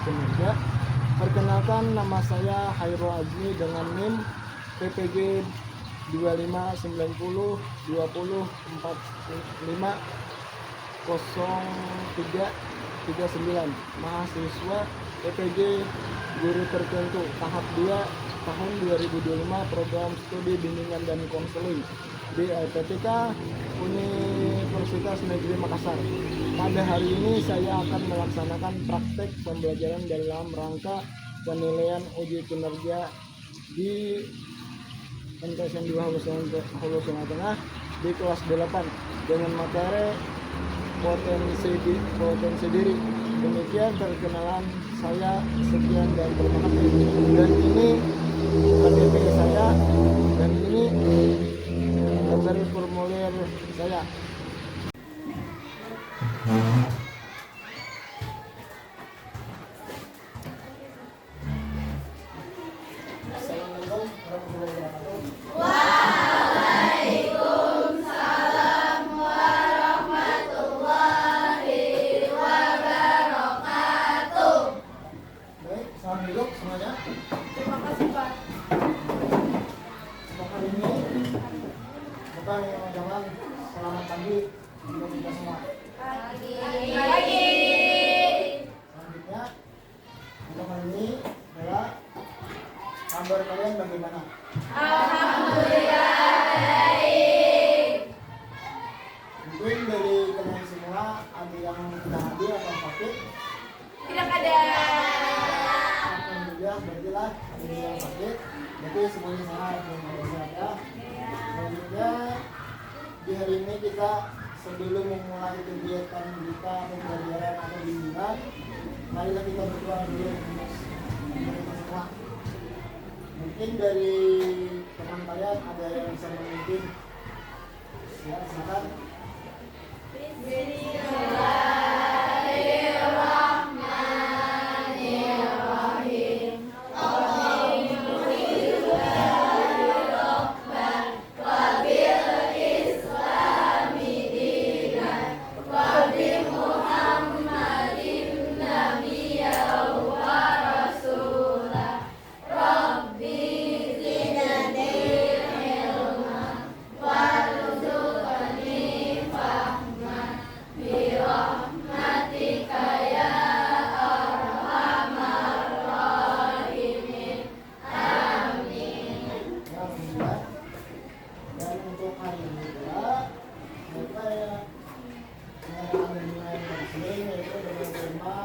Kinerja. Perkenalkan, nama saya Hairul Azmi dengan NIM PPG 2590 20 45 0339, mahasiswa PPG Guru Tertentu tahap 2 tahun 2025, program studi bimbingan dan konseling di LPTK Universitas Negeri Makassar. Pada hari ini saya akan melaksanakan praktek pembelajaran dalam rangka penilaian uji kinerja di MTSN 2 Hulu Sungai Tengah di kelas 8 dengan materi potensi diri. Demikian perkenalan saya, sekian dan terima kasih. Dan ini KTP saya, dan ini dari formulir saya. Assalamualaikum warahmatullahi wabarakatuh. Waalaikumsalam warahmatullahi wabarakatuh. Baik, selamat duduk semuanya. Terima kasih, Pak. Untuk hari ini kita mengucapkan selamat pagi untuk kita semua. Pagi. Selanjutnya, untuk hari ini adalah kabar kalian bagaimana? Alhamdulillah baik. Mungkin dari kalian semua ada yang tidak hadir atau sakit. Tidak ada. Alhamdulillah, berarti lah ada yang sakit. Berarti semuanya sehat, yang ada sehat ya. Selanjutnya di hari ini kita sebelum memulai kegiatan kita pembelajaran atau bimbingan, marilah kita berdoa dulu untuk kita semua. Mungkin dari teman kalian ada yang bisa memimpin. Ya, silakan. Bismillahirrahmanirrahim. Alhamdulillah. Dan untuk hari ini juga kita ya mengadakan konseling, yaitu dengan tema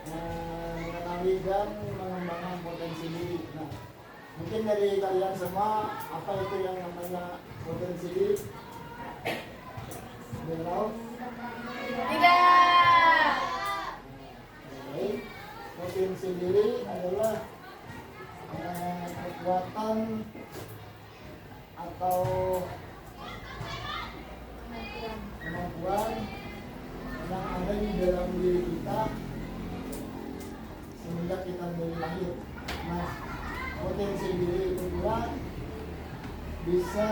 mengenali dan mengembangkan potensi diri. Nah, mungkin dari kalian semua apa itu yang namanya potensi diri? Belum tahu? Tidak. Baik. Potensi diri adalah kekuatan atau kemampuan yang ada di dalam diri kita semenjak kita dari lahir. Nah, potensi diri itu pula bisa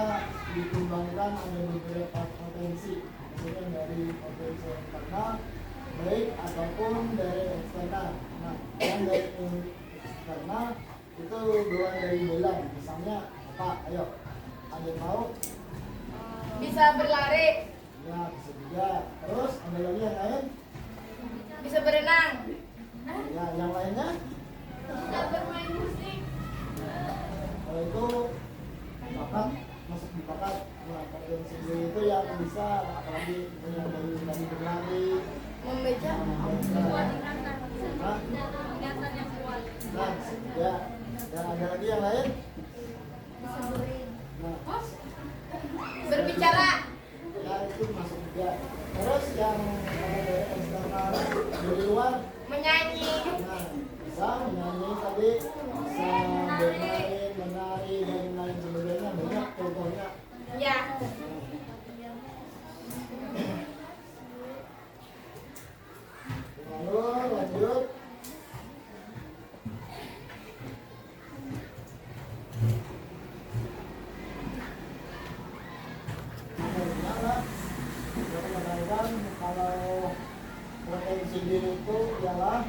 dikembangkan, ada beberapa potensi, maksudnya dari potensi internal baik ataupun dari eksternal. Nah, yang dari eksternal itu doa dari dalam, misalnya apa? Ayo, ada yang mau? Bisa berlari, Ya, bisa juga. Terus ada lagi yang lain? bisa berenang, Ya, yang lainnya? bisa bermain musik. Kalau itu bakat, masuk di bakat. Nah, potensi diri itu yang bisa, apalagi yang dari berlari, Membaca. Hah? Ingatan yang kuat. Nah, ya. Dan ada lagi yang lain? Bisa beri. Nah, Berbicara. ya itu masuk juga. Terus yang dari eksternal dari luar, Menyanyi. nah bisa menyanyi tadi, bisa bermain, menari dan lain sebagainya, banyak contohnya. Ya. Lalu lanjut. Kalau potensi diri itu ialah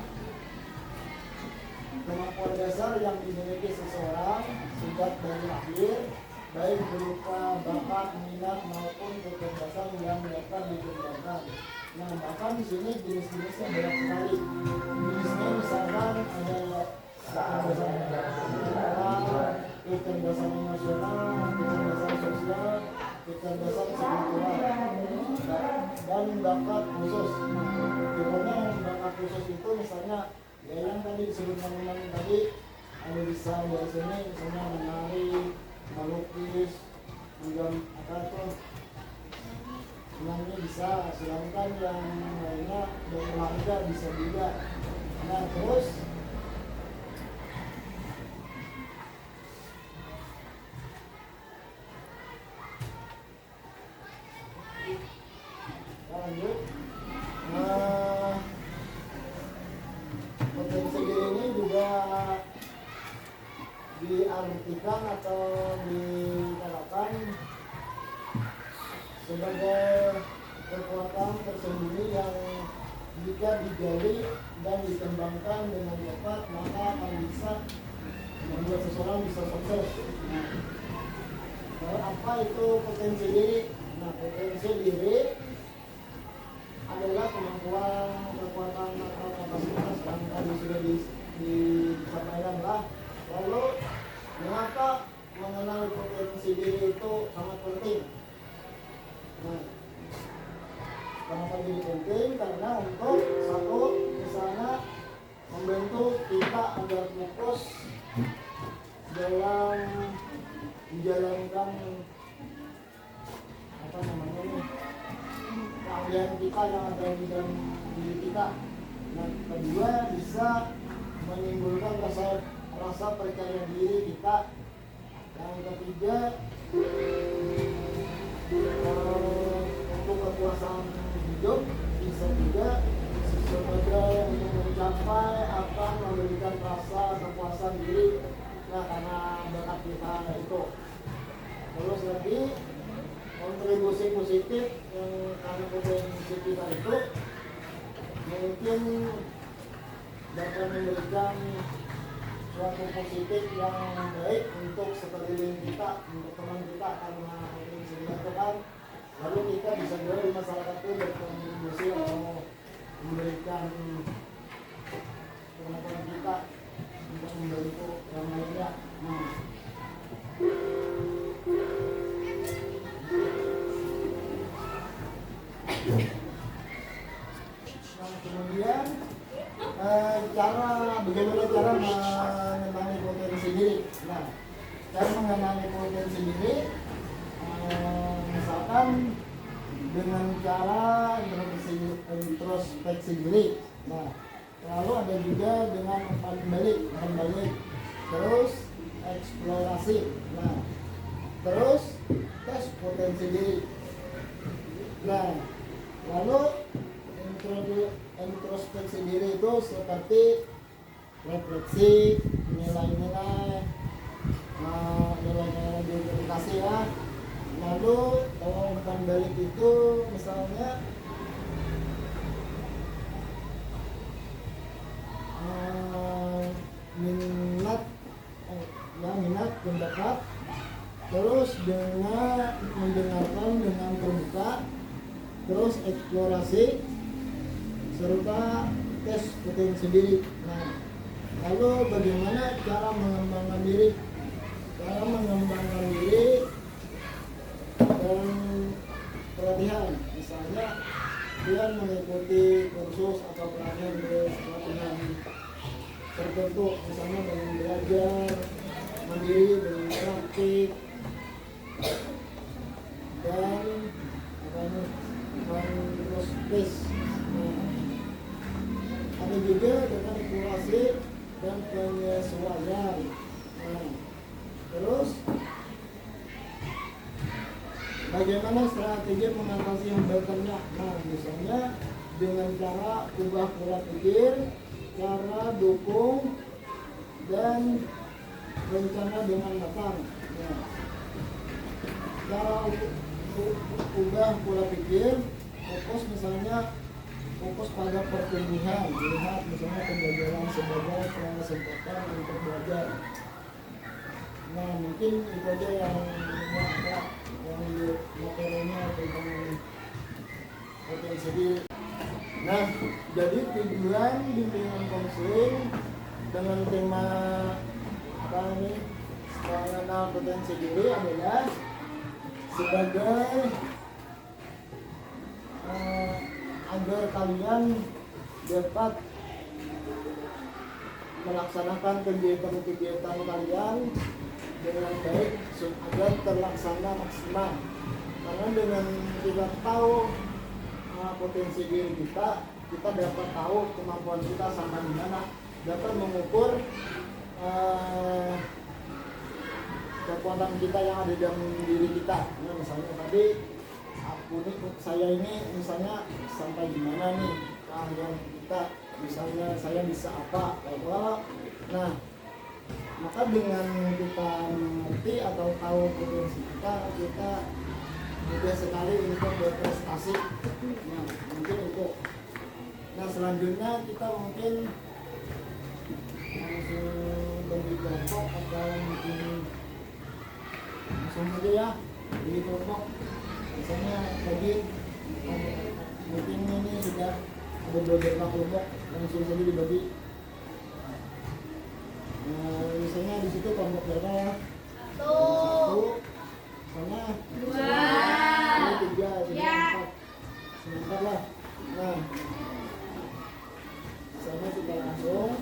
kemampuan dasar yang dimiliki seseorang sejak dari lahir, baik berupa bakat, minat maupun kecerdasan yang dapat dikembangkan. Nah, bahkan di sini jenis-jenisnya banyak sekali. Jenisnya misalkan ada kecerdasan intelektual, kecerdasan emosional, kecerdasan sosial, kecerdasan spiritual, dan bakat khusus. Contohnya bakat khusus itu misalnya ya yang tadi disebut teman-teman tadi, ada bisa dari sini misalnya menari, melukis, apa tuh semuanya bisa, sedangkan yang lainnya berolahraga bisa juga. Nah terus lanjut. Potensi diri ini juga diartikan atau dikatakan sebagai kekuatan tersendiri yang jika digali dan dikembangkan dengan tepat maka akan bisa membuat seseorang bisa sukses. Nah, apa itu potensi diri? Nah, potensi diri adalah kemampuan, kekuatan atau kapasitas yang tadi sudah disampaikan lah. Lalu mengapa mengenal potensi diri itu sangat penting? Nah, kenapa jadi penting? Karena untuk satu, misalnya membantu kita agar fokus dalam menjalankan apa namanya nih, keahlian kita yang ada di dalam diri kita. Nah, kedua bisa menimbulkan rasa percaya diri kita. Yang ketiga untuk kepuasan hidup bisa juga sebagai untuk mencapai akan memberikan rasa kepuasan diri. Nah, karena bakat kita itu. Terus lagi kontribusi positif yang karena potensi kita itu mungkin dapat memberikan suatu positif yang baik untuk sekeliling kita, untuk teman kita, karena potensi kita kan lalu kita bisa juga di masyarakat itu berkontribusi atau memberikan teman-teman kita untuk membantu yang lainnya. Nah, kemudian bagaimana cara mengenali potensi diri? Nah, cara mengenali potensi diri misalkan dengan cara introspeksi diri. Nah, lalu ada juga dengan umpan balik, terus eksplorasi. Nah, terus tes potensi diri. Nah, lalu introspeksi diri itu seperti refleksi, nilai-nilai verifikasi ya. Lalu umpan balik itu misalnya minat pendapat, terus dengan mendengarkan dengan terbuka, terus eksplorasi serta tes potensi diri. Nah, lalu bagaimana cara mengembangkan diri? Cara mengembangkan diri dan pelatihan, misalnya dia mengikuti kursus atau pelatihan tertentu, misalnya dengan belajar mandiri, dengan praktik dan tes. Ada juga dengan eksplorasi dan penyesuaian. Nah, terus bagaimana strategi mengatasi hambatannya? Nah, misalnya dengan cara ubah pola pikir, cara dukung, dan rencana dengan matang. Nah, cara ubah pola pikir, fokus misalnya fokus pada pertumbuhan, lihat misalnya pembelajaran sebagai kesempatan untuk belajar. Nah mungkin itu aja yang ada yang di materinya tentang potensi diri. Nah jadi tujuan bimbingan konseling dengan tema apa ini mengenal potensi diri adalah sebagai agar kalian dapat melaksanakan kegiatan-kegiatan kalian dengan baik agar terlaksana maksimal. Karena dengan kita tahu potensi diri kita dapat tahu kemampuan kita sampai di mana, dapat mengukur kekuatan kita yang ada dalam diri kita. Nah, misalnya tadi saya ini misalnya sampai di mana nih keahlian kita, misalnya saya bisa apa, kalau nah maka dengan kita mengerti atau tahu potensi kita mudah sekali untuk berprestasi. Nah mungkin itu. Nah selanjutnya kita mungkin langsung bagi kelompok atau mungkin langsung saja ya bagi kelompok. Misalnya tadi mungkin ini sudah ada beberapa kelompok, langsung saja dibagi. Nah, misalnya di situ kelompok berapa ya? Satu, sana dua, ini tiga, ini empat, sebentar lah. Nah, sana kita langsung.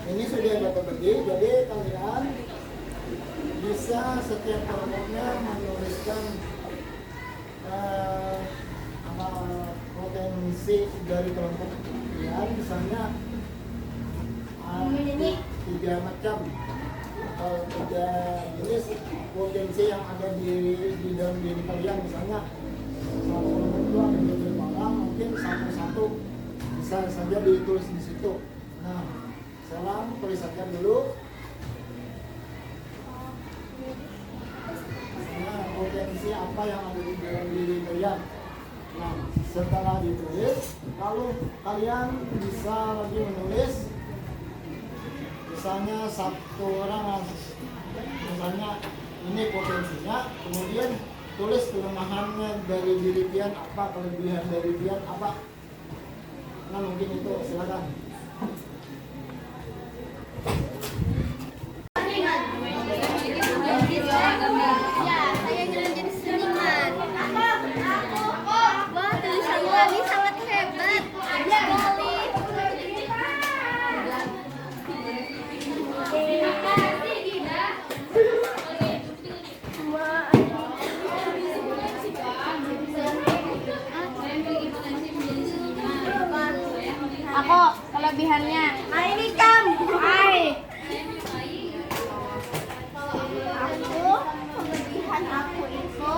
Ini sudah dapat bagi, jadi kalian bisa setiap kelompoknya menuliskan potensi dari kelompok kalian, misalnya tiga macam atau tiga jenis potensi yang ada di dalam diri kalian. Misalnya satu kelompok itu ada beberapa orang, mungkin satu-satu bisa saja ditulis di situ. Nah sekarang tulis saja dulu potensi apa yang ada di dalam diri kalian. Nah setelah ditulis, lalu kalian bisa lagi menulis misalnya satu orang, misalnya ini potensinya, kemudian tulis kelemahannya dari diri kalian apa, kelebihan dari kalian apa. Nah mungkin itu, silakan. Aku kelebihannya. Nah ini kan. Aku kelebihan aku itu.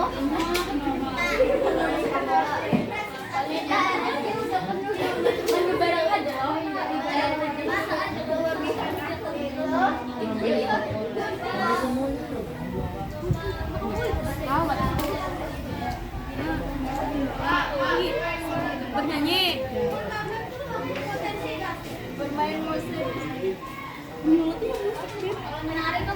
Bernyanyi, bermain musik, menarik.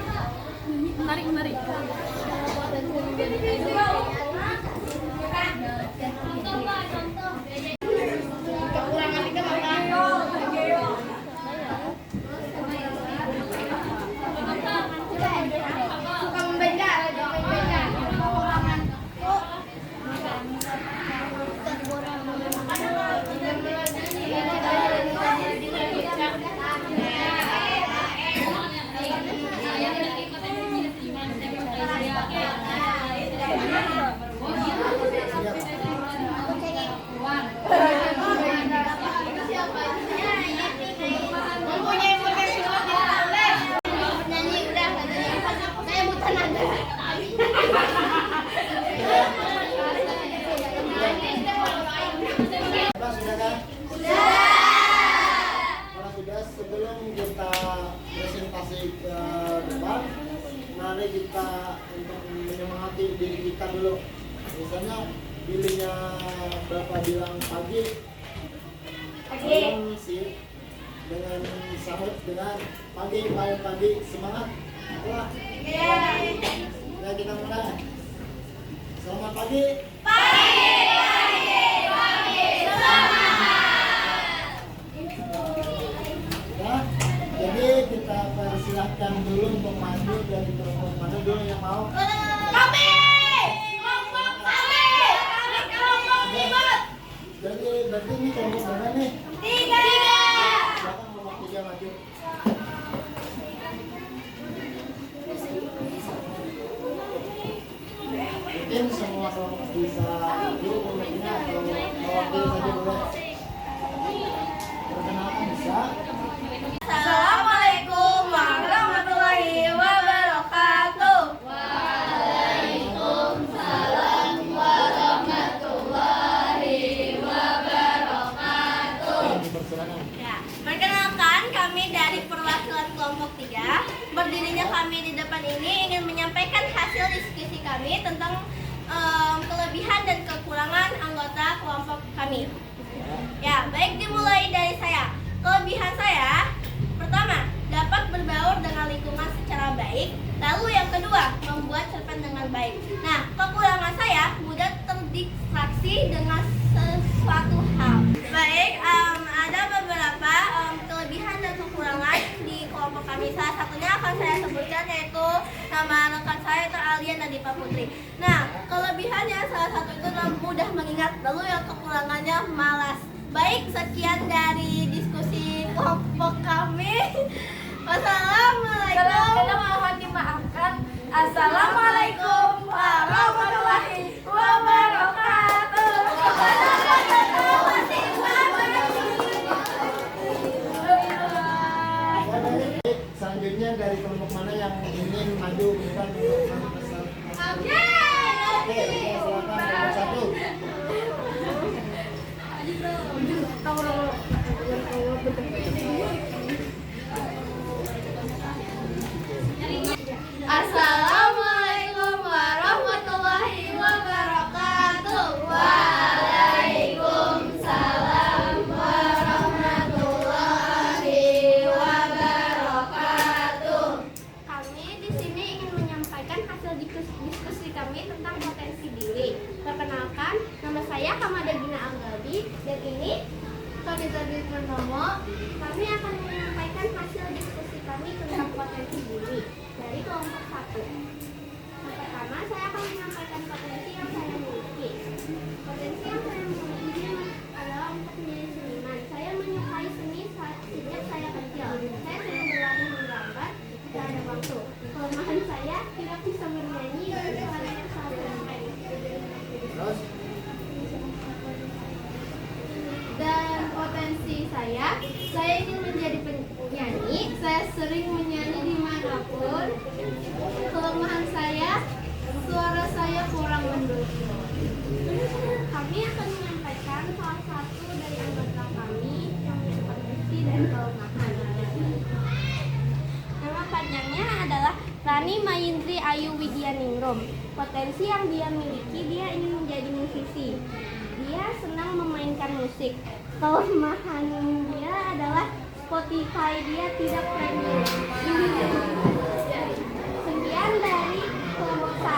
tidak, sebelum kita presentasi ke depan, mari kita untuk menyemangati diri kita dulu. Misalnya pilihnya Bapak bilang pagi, tolong sih dengan sahut dengan pagi semangat. Wah, ya kita mulai. Selamat pagi. Ya, jadi kita persilahkan dulu untuk maju dari kelompok mana dulu yang mau. Jadi berarti ini kelompok mana nih? 3. Silakan kelompok 3 maju. Mungkin semua kelompok bisa dulu kelompoknya atau mewakili saja boleh. Perkenalkan bisa. Assalamualaikum warahmatullahi wabarakatuh. Dipersilakan. Ya, perkenalkan kami dari perwakilan kelompok 3. Berdirinya kami di depan ini ingin menyampaikan hasil diskusi kami tentang kelebihan dan kekurangan anggota kelompok kami. Ya, baik, dimulai dari saya. Kelebihan saya, pertama, dapat berbaur dengan lingkungan secara baik. Lalu yang kedua, membuat cerpen dengan baik. Nah, kekurangan saya mudah terdistraksi dengan sesuatu hal. Baik, ada beberapa kelebihan dan kekurangan di kelompok kami. Salah satunya akan saya sebutkan, yaitu nama rekan saya itu Alian dan Dipa Putri. Nah, kelebihannya salah satu itu mudah mengingat. Lalu yang kekurangannya malas. Baik, sekian dari diskusi kelompok kami. Wassalamualaikum. Mohon dimaafkan. Assalamualaikum warahmatullahi wabarakatuh. Selanjutnya dari kelompok mana yang ingin maju bukan untuk pesan? Oke, silakan nomor 1. Assalamualaikum warahmatullahi wabarakatuh. Waalaikumsalam warahmatullahi wabarakatuh. Kami di sini ingin menyampaikan hasil diskusi kami tentang potensi diri. Perkenalkan, nama saya Hamada Gina Anggabi dan ini Kanita Dwi Purnomo. Kami akan menyampaikan hasil diskusi kami tentang potensi diri dari kelompok 1. Yang pertama, saya akan menyampaikan potensi yang saya miliki. Potensi yang saya miliki adalah untuk menjadi seniman. Saya menyukai seni sejak saya kecil. Saya sering berlari menggambar jika ada waktu. Kelemahan saya tidak bisa bernyanyi dan suaranya sangat lembut. Terus Dan potensi saya ingin menjadi penyanyi. Saya sering menyanyi dimanapun. Kelemahan saya, suara saya kurang mendukung. Kami akan menyampaikan salah satu dari anggota kami yang memiliki potensi dan kelemahan. Nama panjangnya adalah Rani Mayindri Ayu Widyaningrum. Potensi yang dia miliki, dia ingin menjadi musisi. Dia senang memainkan musik. Kelemahan dia adalah Spotify dia tidak premium. Sekian dari kelompok 1.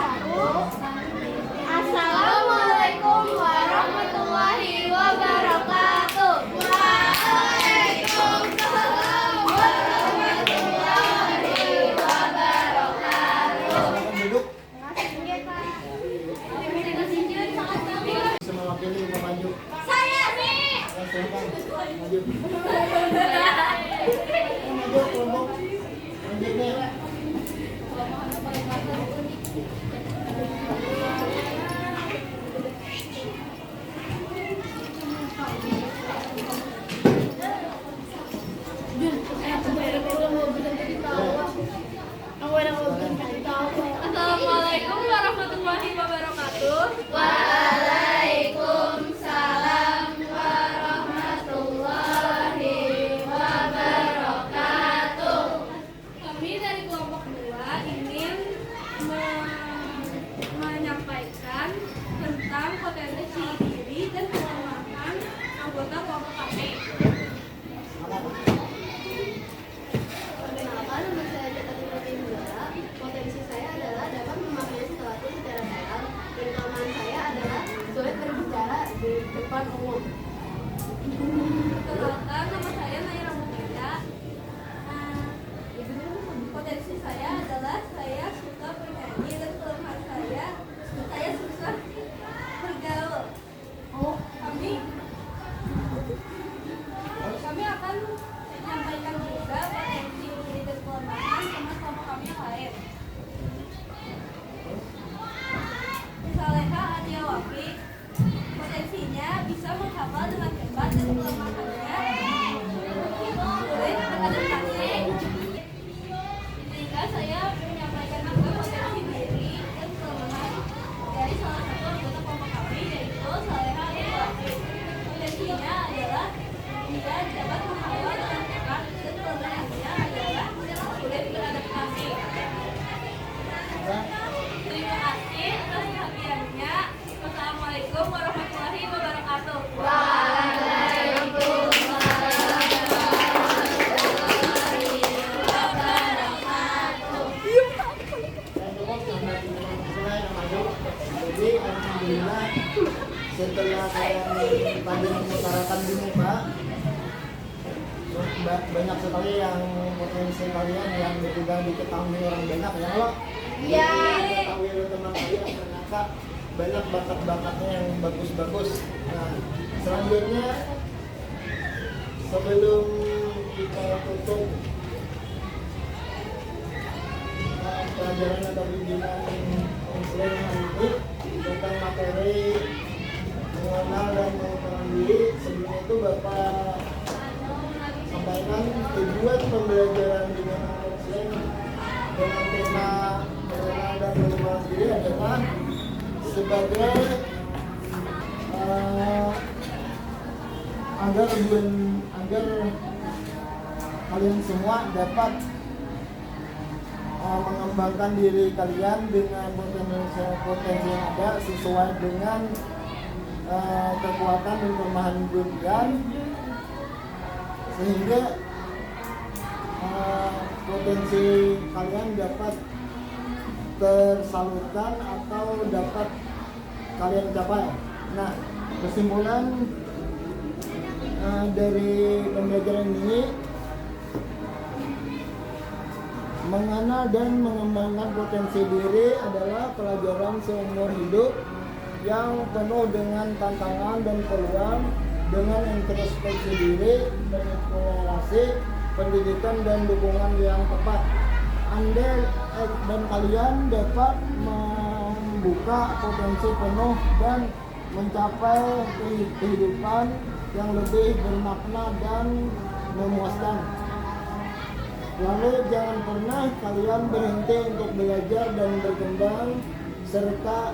Assalamualaikum warahmatullahi wabarakatuh. Waalaikumsalam warahmatullahi wabarakatuh. silakan duduk. Bisa mewakili untuk maju. Saya nih. Ya, silakan maju. Maju kelompok. Lanjut. tadi mengutarakan di muka, banyak sekali yang potensi kalian yang tidak diketahui orang banyak ya lo. Iya. Diketahui oleh teman kalian ternyata banyak bakat-bakatnya yang bagus-bagus. Nah, selanjutnya sebelum kita tutup pelajaran atau bimbingan konseling hari ini tentang materi mengenal dan mengetahui diri, sebelum itu Bapak sampaikan tujuan pembelajaran bimbingan konseling dengan tema mengenal dan mengetahui diri adalah sebagai agar kalian semua dapat mengembangkan diri kalian dengan potensi yang ada sesuai dengan kekuatan dan kelemahan kalian, sehingga potensi kalian dapat tersalurkan atau dapat kalian capai. Nah, kesimpulan dari pembelajaran ini, mengenal dan mengembangkan potensi diri adalah pelajaran seumur hidup yang penuh dengan tantangan dan peluang. Dengan introspeksi diri, mengeksplorasi pendidikan dan dukungan yang tepat, Anda dan kalian dapat membuka potensi penuh dan mencapai kehidupan yang lebih bermakna dan memuaskan. Lalu jangan pernah kalian berhenti untuk belajar dan berkembang serta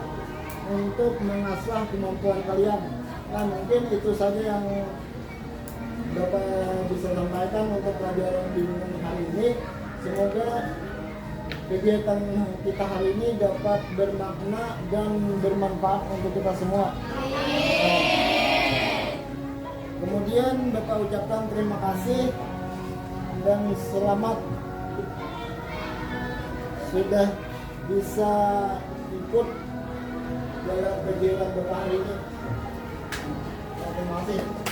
untuk mengasah kemampuan kalian. Nah, mungkin itu saja yang Bapak bisa sampaikan untuk pelajaran bimbingan hari ini. Semoga kegiatan kita hari ini dapat bermakna dan bermanfaat untuk kita semua. Kemudian Bapak ucapkan terima kasih dan selamat sudah bisa ikut dalam kegiatan Bapak hari ini. Terima kasih.